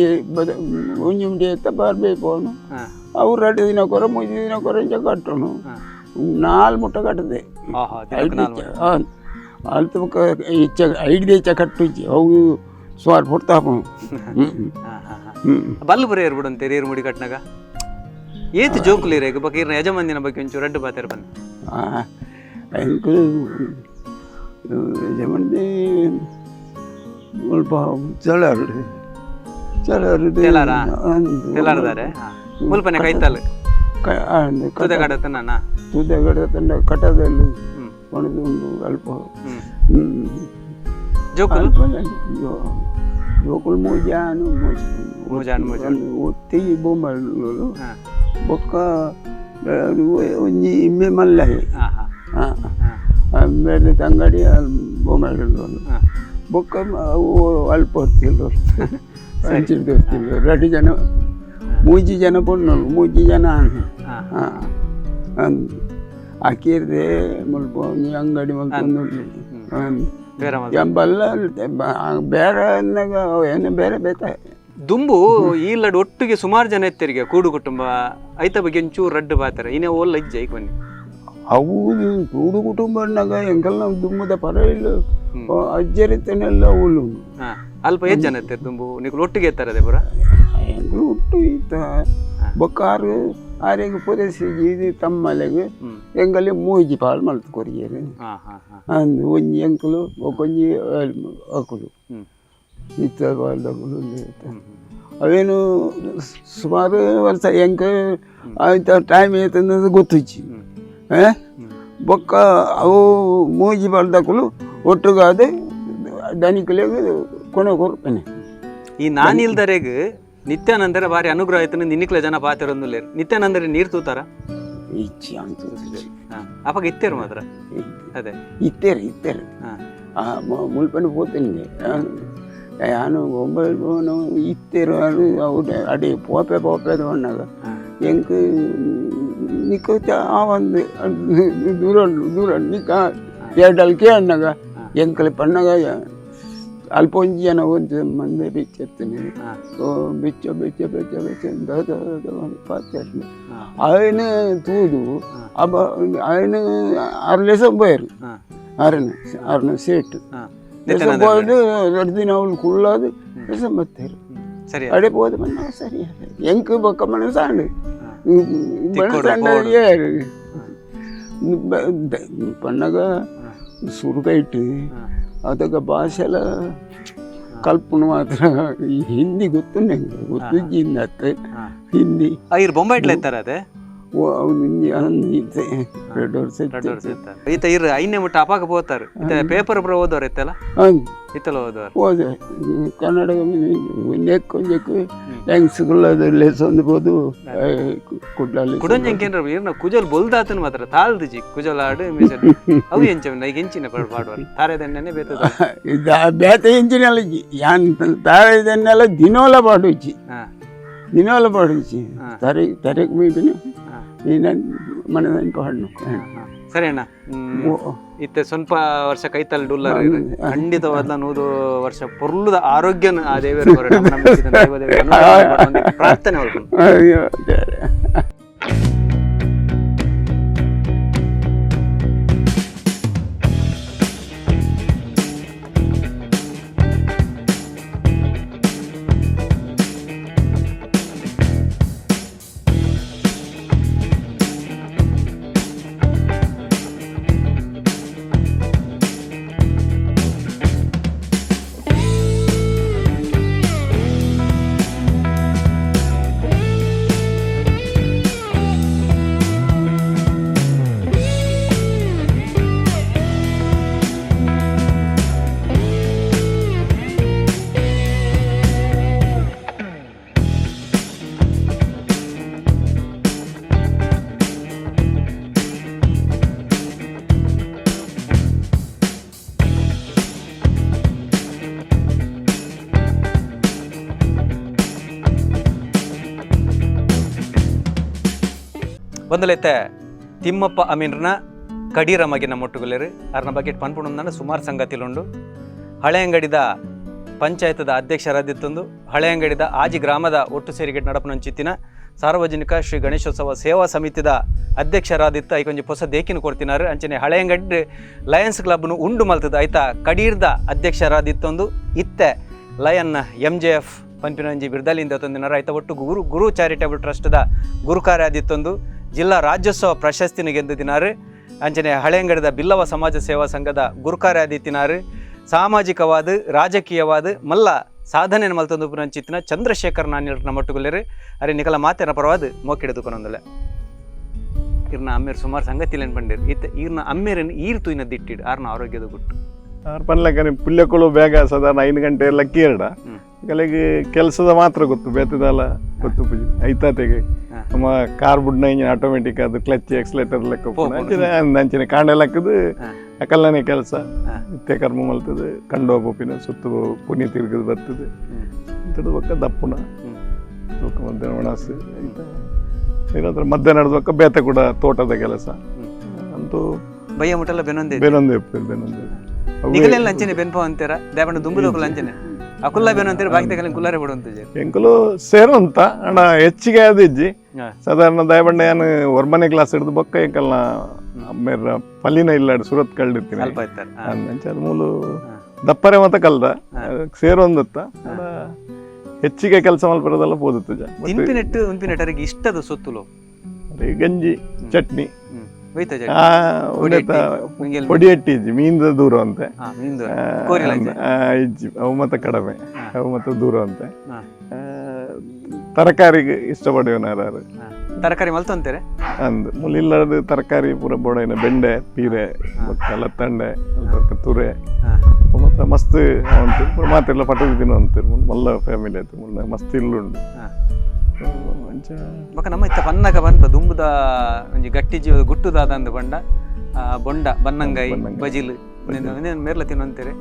ಅಂತ ಬರ್ಬೇಕು ಅವನು ಅವು 2 ದಿನ ಕೊರ 3 ದಿನ ಕೊರ ಇಂಚ ಕಟ್ಟನು 4 ಮುಟ್ಟ ಕಟ್ಟದೆ ಅಲ್ತ ಇಚ್ಚ 5 ಇಚ್ಚ ಕಟ್ಟುಚ್ಚಿ ಅವು ಸ್ವಾರ್ ಪಡ್ತಾಪ ಬಲ್ಲು ಬರೀ ಇರ್ಬಿಡಂತೆ ಹಿರಿಯರು ಮುಡಿ ಕಟ್ನಾಗ ಏತು ಜೋಕುಲಿರ ಈಗ ಬಗ್ಗೆ ಯಜಮಾನಿನ ಬಗ್ಗೆ ಒಂಚೂರು ರಡ್ಡು ಬಾತಾರ ಬಂದು എനിക്ക് ಯಜಮಾನಿ ಸ್ವಲ್ಪ ತೆಲಾರದಾರೆ ಮುಲ್ಪನೆ ಕೈತಲ್ ತುದಗಡತನ ಕಟ್ಟದಲ್ಲಿ ಒಣದು ಅಲ್ಪ ಜೋಕುಲು ಜೋಕುಲು ಮೂಜಾನು ಒತ್ತಿ ಬೊಮ್ಮಲು ಬೊಕ್ಕ ಒಂಜಿ ಇಮ್ಮೆ ಮಲ್ಲ ಆಮೇಲೆ ತಂಗಡಿ ಬೊಮ್ಮಲು ಬೊಕ್ಕ ಅವು ಅಲ್ಪ ಹೊತ್ತಿಲ್ಲ ಹಂಚಿಡ್ದು ಹೊತ್ತಿಲ್ಲ 2 ಜನ 3 ಜನ ಪೊಣ್ಣು 3 ಜನ ಹಾಕಿರ್ದೆ ಮುಲ್ಪ ಅಂಗಡಿ ಮಲ್ಕೊಂಡು ಎಂಬಲ್ಲ ಬೇರೆ ಅಂದಾಗ ಏನು ಬೇರೆ ಬೇತ ದುಂಬು ಈ ಲಡ್ ಒಟ್ಟಿಗೆ ಸುಮಾರು ಜನ ಎತ್ತರಿಗೆ ಕೂಡು ಕುಟುಂಬ ಐತ ಬಗ್ಗೆ ಒಂಚೂರು ರಡ್ಡು ಬಾತಾರೆ ಇನ್ನೇ ಓಲ್ ಲಜ್ಜೆ ಈಗ ಬನ್ನಿ ಅವು ಕೂಡು ಕುಟುಂಬ ಅಂದಾಗ ಎಂಕಲ್ ನಾವು ದುಂಬದ ಪರ ಇಲ್ಲ ಅಜ್ಜರಿತನೆಲ್ಲ ಅವಳು ಅಲ್ಪ ಎಷ್ಟು ಜನ ಎತ್ತಾರೆ ದುಂಬು ನೀವು ಒಟ್ಟಿಗೆ ಎತ್ತಾರದೆ ಬರ ಎಂಕಲು ಒಟ್ಟು ಇತ್ತ ಬೊಕ್ಕಾರು ಆರೆಗೆ ಪೊರೆಸಿ ತಮ್ಮಲೆಗೆ ಎಂಗಲ್ಲಿ ಮೂಜಿ ಪಾಲು ಮಲ್ತು ಕೊರಿಯರು ಅಂದು ಒಂಜಿ ಎಂಕಲು ಒಂಜಿ ಅಕುಲು ಇತ್ತ ಬಾಲ್ದಕುಲು ಅವೇನು ಸುಮಾರು ವರ್ಷ ಎಂಕ ಆಯ್ತ ಟೈಮ್ ಏತಂದ್ರೆ ಗೊತ್ತಿಚ್ಚಿ ಬೊಕ್ಕ ಅವು ಮೂಜಿ ಬಾಲ್ದಕುಲು ಒಟ್ಟುಗಾದ ದನಿಕಲೆಗೆ ಕೊನೆ ಕೊರ್ಪನೆ ಈ ನಾನಿಲ್ದರೆಗೆ ನಿತ್ಯಾನಂದರ ಬಾರಿ ಅನುಗ್ರಹ ಆಯ್ತು ನಿನ್ನಿಕ್ಲೆ ಜನ ಪಾತಿರೊಂದು ನಿತ್ಯಾನಂದರ ನೀರು ತೂತಾರ ಇಚ್ಚಿ ಅಂತ ಅವಾಗ ಇತ್ತೇರು ಮಾತ್ರ ಅದೇ ಇತ್ತೇರು ಮುಲ್ಪನ ಹೋಗ್ತೇನೆ ನಾನು ಒಬ್ಬನು ಇತ್ತೇರು ಅದು ಅವ್ರು ಅಡಿ ಪೋಪೆ ಅನ್ನಾಗ ಎಂಕ್ ನಿಕ್ಕ ಒಂದು ದೂರ ನಿಕ್ಕ 2 ಅಲ್ಕೆ ಅನ್ನಾಗ ಎಂಕಲಿ ಪಣ್ಣಗ ಅಲ್ಪ ಒಂಜಿ ಜನ ಒಂದು ಮಂದಿ ಬೆಚ್ಚೆತ್ತನೆ ಬೆಚ್ಚ ಪಾತ್ರೆ ఆయన ತೂದು ಅಬ್ಬ ఆయన 6 ಲೆಸ పోయారు 6 ಸೇಟ್ ಲೆಸ పోయాడు 2 ದಿನ ಅವಳು ಕುಳ್ಳಾದು ಲೆಸ ಬತ್ತಾರು ಅಡೆ పోదు ಮನ್ನ ಸರಿ ಎಂಕ್ ಬೊಕ್ಕ ಮನ ಸಾಂಡು ಪಣ್ಣಗ ಸುರುಗೈಟ್ ಅದಾಗ ಭಾಷೆಲ ಕಲ್ಪನೆ ಮಾತ್ರ ಈ ಹಿಂದಿ ಗೊತ್ತು ನಂಗೆ ಗೊತ್ತಿದ್ದ ಹಿಂದಿ ಐರ್ ಬೊಂಬಾಯ್ಟ್ಲ ಇರ್ತಾರ ಅದೇ ಈತ ಇರ್ ಐನೇ ಮುಟ್ಟ ಅಪಾಕ ಹೋಗ್ತಾರ ಪೇಪರ್ ಪುರ ಓದೋರ್ ಇತ್ತಲ್ಲ ಇತ್ತಲ್ಲ ಓದೋರ್ ಕನ್ನಡ ನೆಕ್ಕೊಂಜಕ್ಕೆ ಹೆಂಗ್ಸ್ಗಳದಲ್ಲೇ ಸಂದ್ಬೋದು ಕುಡಂಜಂಕೇನ್ರ ಇರ್ನ ಕುಜಲ್ ಬೊಲ್ದಾತನ ಮಾತ್ರ ತಾಳ್ದಿಜಿ ಕುಜಲ್ ಆಡು ಮೀಸಲ್ ಅವು ಎಂಚ ಈಗ ಎಂಚಿನ ಪಾಡುವಾರ ತಾರೆದನ್ನೇ ಬೇತದ ಬೇತ ಎಂಚಿನಲ್ಲ ಯಾನ್ ತಾರೆದನ್ನೆಲ್ಲ ದಿನೋಲ ಪಾಡುಚ್ಚಿ ತರೆಗೆ ಮೀಟಿನ ಮನದಲ್ಲಿ ಪಾಡ್ನು ಸರಿ ಅಣ್ಣ ಇತ್ತೆ ಸ್ವಲ್ಪ ವರ್ಷ ಕೈತಲ್ ಡುಲ್ಲರ್ ಖಂಡಿತವಾದ 100 ವರ್ಷ ಪೊರ್ಲುದ ಆರೋಗ್ಯನ ಆ ದೇವರು ಪ್ರಾರ್ಥನೆ ಹೊರಟು ಬಂದಲೈತೆ ತಿಮ್ಮಪ್ಪ ಅಮೀನ್ರನ ಕಡೀರ ಮಗಿನ ಮೊಟ್ಟುಗಲೇರು ಅರ್ನ ಬಗ್ಗೆ ಪನ್ಪುಣಂದನ ಸುಮಾರು ಸಂಗತಿಲುಂಡು ಹಳೆ ಅಂಗಡಿದ ಪಂಚಾಯತದ ಅಧ್ಯಕ್ಷರಾದಿತ್ತೊಂದು ಹಳೆ ಅಂಗಡಿದ ಆಜಿ ಗ್ರಾಮದ ಒಟ್ಟು ಸೇರಿಗೆ ನಡಪನಂಚಿತ್ತಿನ ಸಾರ್ವಜನಿಕ ಶ್ರೀ ಗಣೇಶೋತ್ಸವ ಸೇವಾ ಸಮಿತಿದ ಅಧ್ಯಕ್ಷರಾದಿತ್ತ ಐಕೊಂಜಿ ಹೊಸ ದೇಕಿನ ಕೊಡ್ತಿನಾರು ಅಂಚನೆ ಹಳೆಯಂಗಡ್ ಲಯನ್ಸ್ ಕ್ಲಬ್ನು ಉಂಡು ಮಲ್ತದ ಐತ ಕಡೀರ್ದ ಅಧ್ಯಕ್ಷರಾದಿತ್ತೊಂದು ಇತ್ತೆ ಲಯನ್ MJF ಪಂಪಿನಂಜಿ ಬಿರ್ದಲಿಂದ ತಂದಿನಾರು ಐತ ಒಟ್ಟು ಗುರು ಚಾರಿಟೇಬಲ್ ಟ್ರಸ್ಟ್ದ ಗುರುಕಾರ್ಯಾದಿತ್ತೊಂದು ಜಿಲ್ಲಾ ರಾಜ್ಯೋತ್ಸವ ಪ್ರಶಸ್ತಿನ ಗೆದ್ದಿನಾರು ಅಂಚನೆ ಹಳೆಯಂಗಡದ ಬಿಲ್ಲವ ಸಮಾಜ ಸೇವಾ ಸಂಘದ ಗುರುಕಾರ್ಯಾದಿತ್ತಿನಾರು ಸಾಮಾಜಿಕವಾದ ರಾಜಕೀಯವಾದ ಮಲ್ಲ ಸಾಧನೆ ಮಲ್ತೊಂದು ಪುರಂಚಿತ್ತಿನ ಚಂದ್ರಶೇಖರ್ ನಾನಿಲ್ ನಮ್ಮೊಟ್ಟುಗುಲ್ಲೇರು ಅರೆ ನಿಕಲ ಮಾತೇನ ಪರವಾದ ಮೋಕಿಡದುಕೊನೊಂದಲೆ ಇರ್ನ ಅಮ್ಮೇರು ಸುಮಾರು ಸಂಗತಿಲೇನು ಬಂದಿರು ಇರ್ನ ಅಮ್ಮೇರನ್ನು ಈರ್ ತುಯ್ನ ದಿಟ್ಟಿಡು ಆರ್ನ ಆರೋಗ್ಯದ ಗುಟ್ಟು ಅವ್ರು ಪನ್ಲಕ್ಕ ಪುಲ್ಯಕ್ಕಳು ಬೇಗ ಸಾಧಾರಣ 5 ಗಂಟೆ ಲಕ್ಕಿ ಎರಡ ಕಲೆಗೆ ಕೆಲಸದ ಮಾತ್ರ ಗೊತ್ತು ಬೇತದಲ್ಲ ಗೊತ್ತು ಪೂಜೆ ಐತಾತೆಗೆ ನಮ್ಮ ಕಾರ್ ಬುಡ್ನ ಇಂಜಿನ್ ಆಟೋಮೆಟಿಕ್ ಅದು ಕ್ಲಚ್ ಎಕ್ಸ್ಲೇಟರ್ ಲೆಕ್ಕ ಅಂಚಿನ ಕಾಂಡೆ ಲೆಕ್ಕದು ಅಕಲ್ಲನೆ ಕೆಲಸ ನಿತ್ಯ ಕರ್ಮ ಮಲ್ತದೆ ಕಂಡು ಹೋಗೋಪಿನ ಸುತ್ತು ಪುಣ್ಯ ತಿರುಗದು ಬರ್ತದೆ ಇಂಥದ್ದು ಒಕ್ಕ ದಪ್ಪುನ ಮಧ್ಯಾಹ್ನ ಒಣಸು ಏನಂದ್ರೆ ಮಧ್ಯಾಹ್ನ ನಡೆದೊಕ್ಕ ಬೇತ ಕೂಡ ತೋಟದ ಕೆಲಸ ಅಂತೂ ಬಯ್ಯ ಮುಟ್ಟಲ್ಲ ಬೆನೊಂದೇ ನಿಗಲೆಲ್ಲ ಅಂಚನೆ ಬೆನ್ಪೋ ಅಂತೀರ ದೇವಣ್ಣ ದುಂಬುದೋಕಲ್ಲ ಅಂಚನೆ ಅಕುಲ್ಲ ಬೇನು ಅಂತೀರ ಬಾಕಿ ತಗಲಿನ ಕುಲ್ಲಾರೆ ಬಿಡುವಂತ ಎಂಕಲು ಸೇರುವಂತ ಅಣ್ಣ ಹೆಚ್ಚಿಗೆ ಆದಿಜ್ಜಿ ಸಾಧಾರಣ ದಯಬಂಡ ಏನು ಹೊರಮನೆ ಕ್ಲಾಸ್ ಹಿಡಿದು ಬೊಕ್ಕ ಎಂಕಲ್ನ ಅಮ್ಮೇರ ಪಲ್ಲಿನ ಇಲ್ಲಾಡು ಸುರತ್ ಕಳ್ದಿರ್ತೀನಿ ಅದು ಮೂಲು ದಪ್ಪರೆ ಮತ ಕಲ್ದ ಸೇರೊಂದತ್ತ ಹೆಚ್ಚಿಗೆ ಕೆಲಸ ಮಲ್ಪರದೆಲ್ಲ ಬೋದುತ್ತ ಉಂಪಿನೆಟ್ಟರಿಗೆ ಇಷ್ಟದ ಸೊತ್ತುಲು ಗಂಜಿ ಚಟ್ನಿ ಪೊಡಿ ಎಟ್ಟಿಜ್ಜಿ ಮೀನ್ದ ದೂರ ಅಂತೆ ಇಜ್ಜಿ ಅವು ಮತ್ತೆ ಕಡಿಮೆ ಅವು ಮತ್ತೆ ದೂರ ಅಂತೆ ತರಕಾರಿಗೆ ಇಷ್ಟಪಡುವನಾರು ತರಕಾರಿ ಮಲ್ತಂತಾರೆ ಅಂದ್ ಮುಲ್ಲಿಲ್ಲದ ತರಕಾರಿ ಪೂರ ಬೋಡೈನ ಬೆಂಡೆ ಪೀರೆ ಮತ್ತೆ ಲತ್ತಂಡೆ ತುರೆ ಮತ್ತೆ ಮಸ್ತ್ ಅಂತೀರಿ ಮಾತೆಲ್ಲ ಪಟದ ತಿನ್ನು ಅಂತೀರಿ ಮಲ್ಲ ಫ್ಯಾಮಿಲಿ ಆಯ್ತು ಮಸ್ತ್ ಇಲ್ಲುಂಡು ಬೊಕ ನಮ್ಮ ಇತ್ತ ಪನ್ನಗ ಬಂದ ದುಂಬುದ ಒಂಜಿ ಗಟ್ಟಿ ಜೀವದ ಗುಟ್ಟುದಾದ ಅಂದ ಬಂಡ ಬೊಂಡ ಬನ್ನಂಗಾಯಿ ಬಜಿಲು ಮೇರ್ಲ ತಿನ್ನಂತೀರಿ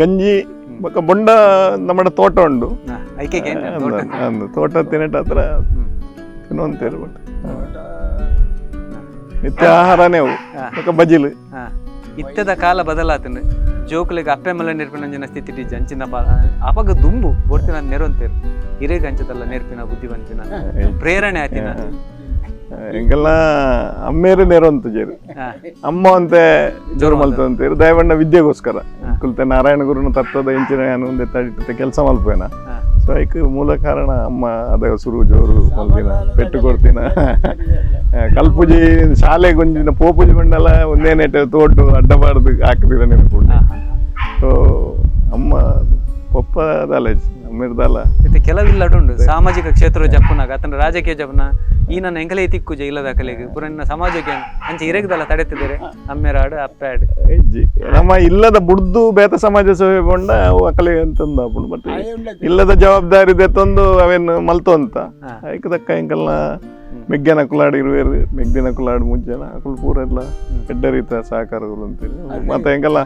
ಗಂಜಿ ಬೊಕ ಬೊಂಡ ನಮ್ಮ ತೋಟ ಉಂಡು ಐಕೆಗೆ ತೋಟ ತಿನ್ನಟ ಹತ್ರ ತಿನ್ನುವಂತೀರಿ ಬಟ್ ನಿತ್ಯ ಆಹಾರನೇ ಅವು ಬೊಕ ಬಜಿಲು ಇತ್ತದ ಕಾಲ ಬದಲಾತನು ಜೋಕುಲಿಗೆ ಅಪ್ಪೆ ಮಲ್ಲ ನೆರ್ಪಿನ ಸ್ಥಿತಿ ಟಿಜ್ಜ ಅಂಚಿನ ಅಪಗ ದುಂಬು ಬೋಡ್ತಿನ ನೆರವಂತೇರು ಹಿರೇಗ ಅಂಚದಲ್ಲ ನೆರ್ಪಿನ ಬುದ್ಧಿವಂತಿನ ಪ್ರೇರಣೆ ಆತಿನ ಎಂಗೆಲ್ಲ ಅಮ್ಮೇರು ನೆರವಂತ ಜೇರು ಅಮ್ಮ ಅಂತೆ ಜೋರು ಮಲ್ತಂತೀರು ದಯವಣ್ಣ ವಿದ್ಯೆಗೋಸ್ಕರ ಕುಲ್ತೆ ನಾರಾಯಣ ಗುರುನ ತತ್ವದ ಇಂಚಿನ ಮುಂದೆ ತಡಿತ ಕೆಲಸ ಮಲ್ಪೇನ ಸೊ ಐಕ್ ಮೂಲ ಕಾರಣ ಅಮ್ಮ ಅದ ಸುರು ಜೋರು ಮಲ್ತಿನ ಪೆಟ್ಟು ಕೊಡ್ತೀನ ಕಲ್ಪೂಜಿ ಶಾಲೆಗೆ ಒಂದಿನ ಪೋಪೂಜಿ ಬಂಡಲ್ಲ ಒಂದೇ ನೆಟ್ಟ ತೋಟು ಅಡ್ಡಬಾರ್ದು ಹಾಕ್ತಿರ ನೆನಪುಂಡು ಸೊ ಅಮ್ಮ ಒಪ್ಪದಲ್ಲ ಅಮ್ಮಿರ್ದಲ್ಲ ಮತ್ತೆ ಕೆಲವಿಲ್ಲಡುಂಡು ಸಾಮಾಜಿಕ ಕ್ಷೇತ್ರ ಜಪ್ಪುನಾಗ ಆತನ ರಾಜಕೀಯ ಜಪ್ಪನ ಈ ನನ್ನ ಎಂಕಲೇ ತಿಕ್ಕುಜ ಇಲ್ಲದ ಕಲೆಗೆ ಪುರನ್ನ ಸಮಾಜಕ್ಕೆ ಅಂಚೆ ಇರಗದಲ್ಲ ತಡೆತಿದ್ದಾರೆ ಅಮ್ಮೆರಾಡು ಅಪ್ಪಾಡು ಹೆಜ್ಜಿ ನಮ್ಮ ಇಲ್ಲದ ಬುಡ್ದು ಬೇತ ಸಮಾಜ ಸೇವೆ ಬಂಡ ಅವು ಅಕಲೆ ಅಂತಂದ ಮತ್ತೆ ಇಲ್ಲದ ಜವಾಬ್ದಾರಿ ತಂದು ಅವೇನು ಮಲ್ತು ಅಂತ ಐಕದಕ್ಕ ಎಂಕಲ್ನ ಮೆಗ್ಗೆನ ಕುಲಾಡಿ ಇರುವೇರು ಮೆಗ್ದಿನ ಕುಲಾಡಿ ಮುಂಚೆನ ಅಕಲ್ ಪೂರ ಎಲ್ಲ ಎಡ್ಡರೀತ ಸಹಕಾರಗಳು ಅಂತೀರಿ ಮತ್ತೆ ಎಂಕಲ್ಲ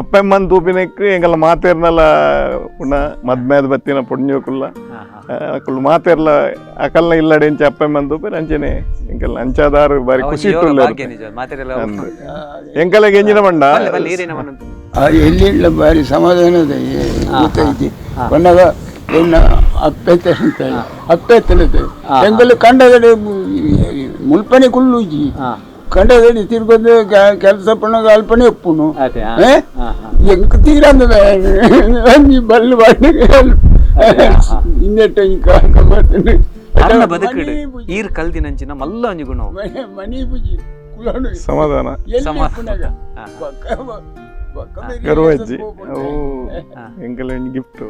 ಅಪ್ಪಮ್ಮನ್ ತೂಪಿನಕ್ಕೆ ಎಂಕಲ್ಲ ಮಾತೇರ್ನಲ್ಲ ಪುನಃ ಮದ್ಮೇದ ಬತ್ತಿನ ಪುಣ್ಯೋಕುಲ್ಲ ಅಕಲ್ ಮಾತೇರ್ಲ ಅಕಲ್ನ ಇಲ್ಲಡೆ ಎಂಚ ಅಪ್ಪಮ್ಮನ್ ತೂಪಿನ ಅಂಚೆನೆ ಎಂಕಲ್ಲ ಅಂಚಾದಾರು ಬಾರಿ ಖುಷಿ ಎಂಕಲ್ಲ ಗೆಂಜಿನ ಮಂಡ ಎಲ್ಲಿ ಬಾರಿ ಸಮಾಧಾನದ ಗೊತ್ತೈತಿ ಬಂದಾಗ ಏನು ಅಪ್ಪೆತ್ತೆ ಅಂತೇಳಿ ಅಪ್ಪೆತ್ತಲತೆ ಎಂಗಲು ಕಂಡಗಡೆ ಮುಲ್ಪನೆ ಕುಲ್ಲುಜಿ ಕಂಡಗಡೆ ತಿರ್ಗೋದು ಕೆಲಸ ಪಣ್ಣಗ ಅಲ್ಪನೆ ಒಪ್ಪುನು ಎಂಕ ತೀರಂದ ಬಲ್ಲು ಬಾಡಿಗೆ ಇನ್ನೆಟ್ಟ ಮಾಡ್ತೇನೆ ಈರ್ ಕಲ್ದಿನಂಚಿನ ಮಲ್ಲ ಒಂಜಿ ಗುಣ ಮನಿ ಬುಜಿ ಕುಲಾಡು ಸಮಾಧಾನ ಗರ್ವಜ್ಜಿ ಅವು ಎಂಕಲ ಗಿಫ್ಟ್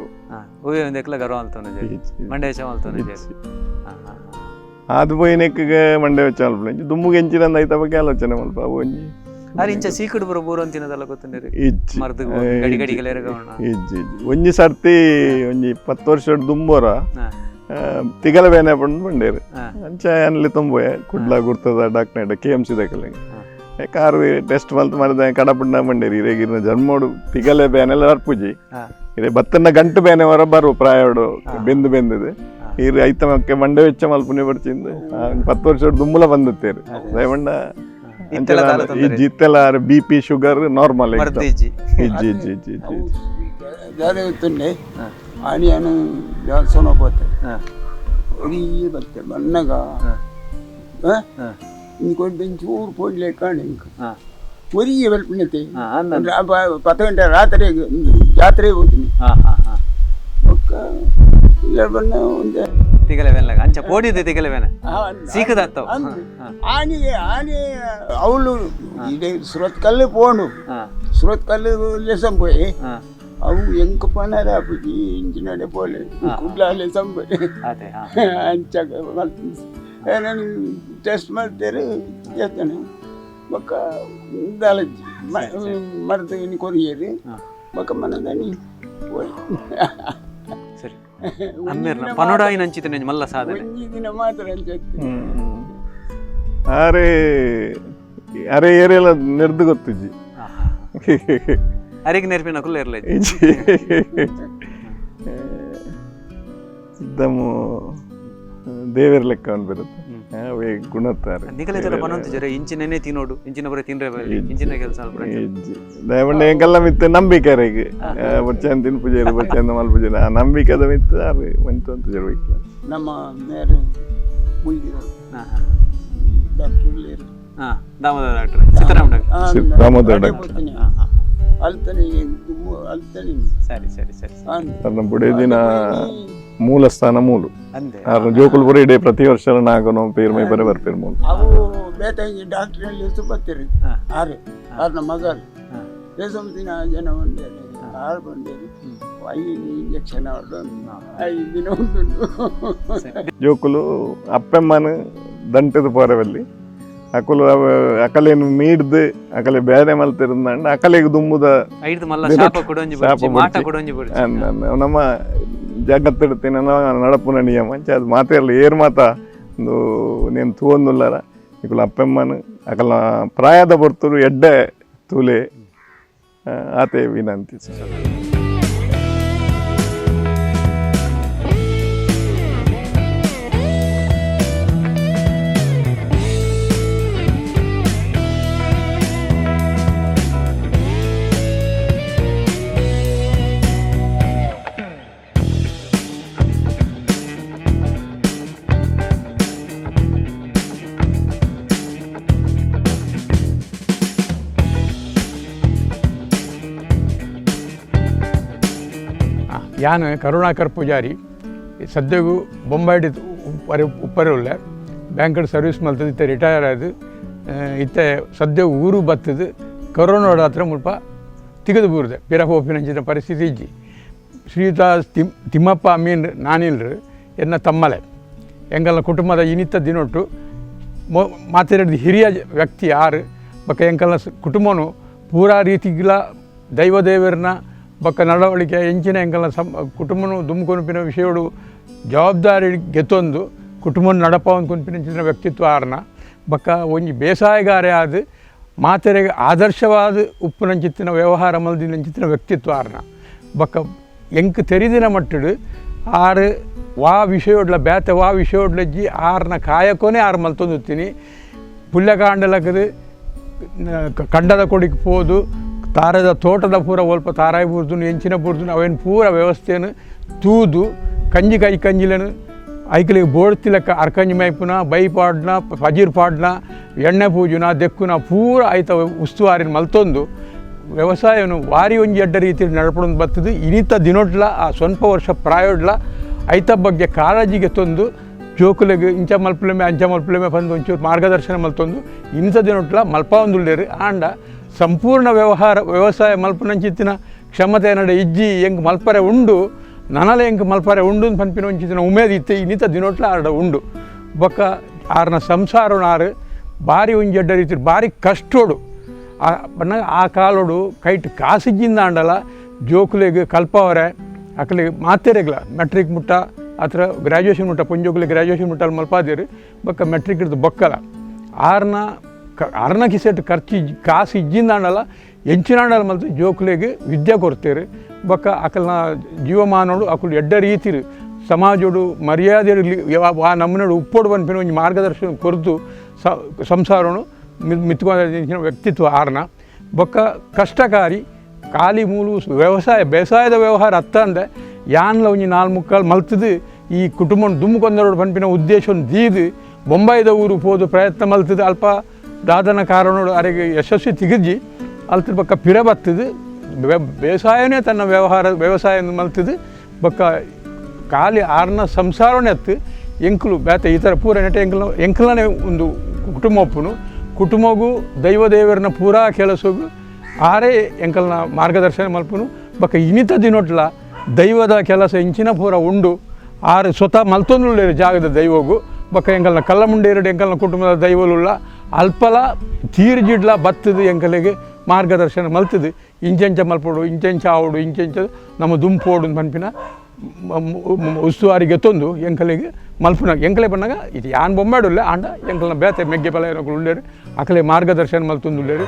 ಹೂವೆ ಒಂದು ಎಕ್ಲ ಗರ್ವ ಅಲ್ತೋನ ಮಂಡೆ ವೆಚ್ಚ ಅಲ್ತೋನ ಅದು పోయి నెక్కగా ಮಂಡೆ ವೆಚ್ಚ ಅಲ್ಪನೆ ದುಮ್ಮುಗೆ ಎಂಚಿನಂದ ಐತ ಬಗ್ಗೆ ಆಲೋಚನೆ ಮಲ್ಪ ಅವು ಒಂಜಿ ಅರೆ ಇಂಚ ಸೀಕಡು ಬರೋ ಬೋರು ಅಂತಿನದಲ್ಲ ಗೊತ್ತಂದಿರಿ ಮರ್ದು ಗಡಿ ಗಡಿಗೆಲ್ಲ ಎರಗವಣ ಇಜ್ಜಿ ಒಂಜಿ ಸರ್ತಿ ಒಂಜಿ 10 ವರ್ಷದ ದುಂಬೋರ ತಿಗಲ ಬೇನೆ ಬಂದು ಬಂಡೇರು ಅಂಚ ಅನ್ಲಿ ತುಂಬೆ ಕುಡ್ಲ ಗುರ್ತದ ಡಾಕ್ಟರ್ KMC ದಕಲೆ ಕಾರು ಟೆಸ್ಟ್ ಮಲ್ತು ಮಾಡಿದ ಕಡಪುಂಡ ಮಂಡೇರಿ ಇರೇಗಿನ ಜನ್ಮೋಡು ತಿಗಲೆ ಬೇನೆಲ್ಲ ಅರ್ಪುಜಿ ಇರೇ ಬತ್ತನ್ನ ಗಂಟು ಬೇನೆ ಹೊರ ಬರು ಪ್ರಾಯೋಡು ಬೆಂದಿದೆ ಇರು ಐತಮಕ್ಕೆ ಮಂಡೆ ವೆಚ್ಚ ಮಲ್ಪುನಿ ಬರ್ಚಿಂದು 10 ವರ್ಷ ದುಮ್ಮುಲ ಬಂದುತ್ತೇರು ದಯಮಂಡ ಇತ್ತೆಲ್ಲ BP ಶುಗರ್ ನಾರ್ಮಲ್ ಇಜ್ಜಿ आणि सोनोपत ಒರಿಯೇ ಬರ್ತದೆ ಬಣ್ಣಗ ಇಂಕೊಂದು ಚೂರು ಪೋಡ್ಲೆ ಕಾಣಿ ಒರಿಯೇ ಬರ್ಪಿನತೆ 10 ಗಂಟೆ ರಾತ್ರಿ ಜಾತ್ರೆ ಹೋಗ್ತೀನಿ ಬಣ್ಣ ಒಂದೇ ತಿಗಲೆವೆಲ್ಲ ಅಂಚ ಪೋಡಿದೆ ತಿಗಲೆವೆನ ಸೀಕದತ್ತ ಆನೆ ಅವಳು ಇದೆ ಸುರತ್ ಕಲ್ಲು ಪೋಂಡು ಸುರತ್ ಕಲ್ಲು ಲೆಸಂ పోయి అవు ఎంక పనరా అప్పుడు ఇంచినడే పోలే కుడ్లాలే సంబే అంచక నేను టెస్ట్ ಮಾಡ್ತಾರೆ చేస్తాను ఒక దాల మర్దని కొరియేది ఒక మనదని పోయి సరే అమ్మేర్న పనోడాయి నంచితే నేను మల్ల సాధನೆ ದಿನ ಮಾತ್ರ ಅಂತ ಅರೆ ಅರೆ ಏರೆಲ್ಲ ನೆರ್ದು ಗೊತ್ತಿಜ್ಜಿ ಅರೆಗೆ ನೆರ್ಪಿನ ಕುಲ್ಲ ಇರಲ್ಲ ಇದ್ದము ದೇವರ ಲೆಕ್ಕ ಅನ್ಬಿರುತ್ತೆ ಅವೇ ಗುಣತ್ತಾರೆ ನಿಗಲೆ ಜರ ಬನಂತ ಜರ ಇಂಚಿನೇ ತಿನ್ನೋಡು ಇಂಚಿನ ಬರ ತಿನ್ರೆ ಇಂಚಿನ ಕೆಲಸ ದಯಮಂಡ ಹೆಂಗೆಲ್ಲ ಮಿತ್ತು ನಂಬಿಕೆ ಈಗ ಬಚ್ಚಂದ ತಿನ್ ಪೂಜೆ ಬಚ್ಚಂದ ಮಲ್ ಪೂಜೆ ಆ ನಂಬಿಕೆದ ಮಿತ್ತು ಅರೆ ಮಂತು ಅಂತ ಜರಬೇಕಿಲ್ಲ ನಮ್ಮ ಮೇರೆ ಮುಗಿದ ಡಾಕ್ಟರ್ ಲೇರು Damodar doctor Siddarama doctor Damodar doctor ಅಲ್ತನಿ ಸರಿ ಸರಿ ಸರಿ ನನ್ನ ಬುಡೆ ದಿನ ಮೂಲ ಸ್ಥಾನ ಮೂಲು ಜೋಕುಲ್ ಪುರ ಇಡೀ ಪ್ರತಿ ವರ್ಷ ನಾಗನೋ ಪೇರ್ ಮೈ ಬರೆ ಬರ್ಪೇರ್ ಮೂಲು ಅವು ಬೇತಾಗಿ ಡಾಕ್ಟರ್ ಅಲ್ಲಿ ಸುಬತ್ತಿರಿ ಆರೆ ಆರ್ನ ಮಗಲ್ ದೇಶಮದಿನ ಜನ ಒಂದೇ ಆರು ಬಂದೇರಿ 5 ಇಂಜೆಕ್ಷನ್ ಆರ್ಡರ್ 5 ದಿನ ಉಂಟು ಜೋಕುಲು ಅಪ್ಪಮ್ಮನ ದಂಟದ ಪೋರವಲ್ಲಿ ಅಕಲು ಅಕಲೇನು ಮೀಡ್ದು ಅಕಲೆ ಬೇರೆ ಮಲ್ತಿರಂದ ಅಕಲೆಗೆ ದುಮ್ಮುದ ನಮ್ಮ ಜಾಗತ್ತಿಡ್ತೀನಿ ನಡಪುನ ನಿಯಮ ಅದು ಮಾತಿರಲಿ ಏರ್ ಮಾತ ಒಂದು ನೇನು ತೂವೊಂದುಲ್ಲಾರ ಇಕಲು ಅಪ್ಪಮ್ಮನ ಅಕಲ ಪ್ರಾಯದ ಬರ್ತರು ಎಡ್ಡೆ ತೂಲೆ ಆತೆ ವಿನಂತಿ ಯಾನ್ ಕರುಣಾಕರ್ ಪೂಜಾರಿ ಸದ್ಯಗೂ ಬೊಂಬಾಯಿ ಉಪ್ಪರಲ್ಲ ಬ್ಯಾಂಕಡ್ ಸರ್ವಿಸ್ ಮಲ್ತದ್ದು ಇತ್ತೆ ರಿಟೈರ್ ಆಯ್ತು ಇತ್ತೆ ಸದ್ಯ ಊರು ಬತ್ತದು ಕೊರೋನಾಡ ಹತ್ರ ಮುಲ್ಪ ತಿಗದು ಬೂರ್ದೆ ಪಿರಫ್ ಒಪ್ಪಿನಂಚಿನ ಪರಿಸ್ಥಿತಿ ಇಜ್ಜಿ ಶ್ರೀಯುತ ತಿಮ್ಮಪ್ಪ ಅಮೀನ್ ನಾನಿಲ್ರು ಎನ್ನ ತಮ್ಮಲೆ ಎಂಗಲ್ಲ ಕುಟುಂಬದ ಇನಿತ್ತ ದಿನೊಟ್ಟು ಮಾತಾಡಿದ ಹಿರಿಯ ವ್ಯಕ್ತಿ ಯಾರು ಬಕ್ಕ ಎಂಕಲ್ಲ ಕುಟುಂಬನು ಪೂರಾ ರೀತಿಗಿಲ ದೈವದೇವರನ್ನ ಬಕ್ಕ ನಡವಳಿಕೆ ಎಂಚಿನ ಎಂಕಲ್ಲ ಕುಟುಂಬನು ದುಮ್ಕೊನ್ಪಿನ ವಿಷಯಗಳು ಜವಾಬ್ದಾರಿ ಗೆತ್ತೊಂದು ಕುಟುಂಬ ನಡಪ ಒಂದು ಕೊನ್ಪಿನ ವ್ಯಕ್ತಿತ್ವ ಆರ್ನ ಬಕ್ಕ ಒಂಜಿ ಬೇಸಾಯಗಾರೆ ಆದ ಮಾತೆರೆಗೆ ಆದರ್ಶವಾದ ಉಪ್ಪುನಂಚಿತ್ತಿನ ವ್ಯವಹಾರ ಮಲ್ದಿನಂಚಿತ್ತಿನ ವ್ಯಕ್ತಿತ್ವ ಆರ್ನ ಬಕ್ಕ ಎಂಕ್ ತೆರಿದಿನ ಮಟ್ಟಡು ಆರು ವಾ ವಿಷಯೋಡ್ಲ ಬ್ಯಾತೆ ವಾ ವಿಷಯೋಡ್ಲಜ್ಜಿ ಆರ್ನ ಕಾಯಕೊನೆ ಆರು ಮಲ್ತೊಂದುತ್ತೀನಿ ಪುಲ್ಯಕಾಂಡಲಕದು ಕಂಡದ ಕೊಡಿಗೆ ಪೋದು ತಾರದ ತೋಟದ ಪೂರ ಒಲ್ಪ ತಾರಾಯಿ ಬೂರ್ದು ಎಂಚಿನ ಬೂರ್ದು ಅವೇನು ಪೂರ ವ್ಯವಸ್ಥೆಯನ್ನು ತೂದು ಕಂಜಿ ಕೈ ಕಂಜಿಲನು ಐಕಲಿಗೆ ಬೋಡ್ತಿಲಕ್ಕ ಅರ್ಕಂಜಿ ಮೈಪುನ ಬೈ ಪಾಡ್ನ ಫಜೀರ್ ಪಾಡ್ನ ಎಣ್ಣೆ ಪೂಜುನ ದೆಕ್ಕುನ ಪೂರ ಐತ ಉಸ್ತುವಾರಿನ ಮಲ್ತೊಂದು ವ್ಯವಸಾಯವನ್ನು ವಾರಿ ಒಂಜಿ ಎಡ್ಡ ರೀತಿಯಲ್ಲಿ ನಡ್ಪೊಂದು ಬರ್ತದೆ ಇನಿತ ದಿನೊಡ್ಲ ಆ ಸ್ವಲ್ಪ ವರ್ಷ ಪ್ರಾಯೋಡ್ಲ ಐತ ಬಗ್ಗೆ ಕಾಳಜಿಗೆ ತಂದು ಜೋಕುಲೆಗೆ ಇಂಚ ಮಲ್ಪುಲೆಮೆ ಅಂಚ ಮಲ್ಪುಲೆಮೆ ಬಂದು ಒಂಚೂರು ಮಾರ್ಗದರ್ಶನ ಮಲ್ತೊಂದು ಇಂಥ ದಿನೊಟ್ಲ ಮಲ್ಪ ಒಂದುಳ್ಳೇರು ಆಂಡ ಸಂಪೂರ್ಣ ವ್ಯವಸಾಯ ಮಲ್ಪನಂಚಿತ್ತಿನ ಕ್ಷಮತೆ ನಡೆ ಇಜ್ಜಿ ಎಂಗೆ ಮಲ್ಪರೆ ಉಂಡು ನನಲೆ ಎಂಗೆ ಮಲ್ಪರೆ ಉಂಡು ಪನ್ಪಿನ ಒಂಚಿತ್ತಿನ ಉಮೇದು ಇತ್ತೆ ಇನ್ನಿತ ದಿನೊಟ್ಲ ಆರ್ಡ ಉಂಡು ಬೊಕ್ಕ ಆರ್ನ ಸಂಸಾರನ ಆರು ಭಾರಿ ಒಂಜೆಡ್ಡ ರೀತಿ ಭಾರಿ ಕಷ್ಟೋಡು ಆ ಕಾಲೋಡು ಕೈಟ್ ಕಾಸಿಜ್ಜಿಂದ ಆಂಡಲ ಜೋಕುಲೆಗೆ ಕಲ್ಪವರೆ ಅಕಲಿಗೆ ಮಾತೆರೆಗ್ಲ ಮೆಟ್ರಿಕ್ ಮುಟ್ಟ ಅಥವಾ ಗ್ರ್ಯಾಜುಯೇಷನ್ ಮುಟ್ಟ ಪುಂಜೋಕುಲೆ ಗ್ರ್ಯಾಜುಯೇಷನ್ ಮುಟ್ಟಲ್ಲಿ ಮಲ್ಪಾದಿರು ಬೊಕ್ಕ ಮೆಟ್ರಿಕ್ ಹಿಡಿದು ಬೊಕ್ಕಲ ಆರ್ನ ಕಿಸೆಟ್ ಖರ್ಚು ಕಾಸು ಇಜ್ಜಿಂದಾಂಡಲ್ಲ ಎಂಚಿನಾಂಡಲ್ಲ ಮಲ್ತು ಜೋಕುಲೆಗೆ ವಿದ್ಯೆ ಕೊಡ್ತೇರು ಬೊಕ್ಕ ಅಕಲ್ನ ಜೀವಮಾನೋಡು ಅಕಲು ಎಡ್ಡ ರೀತಿರು ಸಮಾಜೋಡು ಮರ್ಯಾದೆ ಆ ನಮ್ಮನೋಡು ಉಪ್ಪೋಡು ಬಂದ್ಪಿನ ಒಂದು ಮಾರ್ಗದರ್ಶನ ಕೊರತು ಸಂಸಾರನು ಮಿತ್ಕೊಂಡ ವ್ಯಕ್ತಿತ್ವ ಆರ್ನ ಬೊಕ್ಕ ಕಷ್ಟಕಾರಿ ಖಾಲಿ ಮೂಲು ಬೇಸಾಯದ ವ್ಯವಹಾರ ಅತ್ತ ಅಂದೆ ಯಾನ್ಲ ಒಂಜಿ 4 ಮುಕ್ಕಾಲು ಮಲ್ತದು ಈ ಕುಟುಂಬ ದುಮ್ಕೊಂದರೋಡು ಪನ್ಪಿನ ಉದ್ದೇಶ ದೀದು ಬೊಂಬಾಯಿದ ಊರು ಹೋದು ಪ್ರಯತ್ನ ಮಲ್ತದೆ ಅಲ್ಪ ದಾದನ ಕಾರಣೋಡು ಅರೆಗೆ ಯಶಸ್ವಿ ತಿಗಜ್ಜಿ ಅಲ್ತ್ರ ಬಕ್ಕ ಪಿರ ಬತ್ತದು ಬೇಸಾಯನೇ ತನ್ನ ವ್ಯವಸಾಯ ಮಲ್ತದು ಬಕ್ಕ ಖಾಲಿ ಆರ್ನ ಸಂಸಾರನೇ ಹತ್ತು ಎಂಕುಲು ಬೇತ ಈ ಥರ ಪೂರ ನೆಟ್ಟೆ ಎಂಕಲನೇ ಒಂದು ಕುಟುಂಬ ಒಪ್ಪುನು ಕುಟುಂಬಗೂ ದೈವದೇವರನ್ನ ಪೂರಾ ಕೆಲಸಗೂ ಆರೇ ಎಂಕಲ್ನ ಮಾರ್ಗದರ್ಶನ ಮಲ್ಪುನು ಬಕ್ಕ ಇನಿತ ದಿನೊಟ್ಲ ದೈವದ ಕೆಲಸ ಇಂಚಿನ ಪೂರ ಉಂಡು ಆರು ಸ್ವತಃ ಮಲ್ತೊಂದುಳ್ಳೇರು ಜಾಗದ ದೈವಗೂ ಬಕ್ಕ ಎಂಕಲ್ನ ಕಲ್ಲ ಮುಂಡೆ ಎರಡು ಎಂಕಲ್ನ ಕುಟುಂಬದ ದೈವಲುಳ್ಳ ಅಲ್ಪಲ ತೀರ್ಜಿಡ್ಲ ಬತ್ತದು ಎಂಕಲಿಗೆ ಮಾರ್ಗದರ್ಶನ ಮಲ್ತದು ಇಂಚೆಂಚ ಮಲ್ಪೋಡು ಇಂಚೆಂಚ ಆವಡು ಇಂಚೆಂಚ ನಮ್ಮ ದುಂಪೋಡು ಪನ್ಪಿನ ಉಸ್ತುವಾರಿಗೆ ತಂದು ಎಂಕಲಿಗೆ ಮಲ್ಪುನ ಎಂಕಲೆ ಬಂದಾಗ ಇದು ಯಾನ್ ಬೊಂಬಾಡುಲ್ಲ ಆಂಡ ಎಂಕಲ್ನ ಬೇತೆ ಮೆಗ್ಗೆ ಪಲ ಏನೋ ಉಳ್ಳೇರು ಅಕಲೆ ಮಾರ್ಗದರ್ಶನ ಮಲ್ತೊಂದುಳ್ಳೇರು.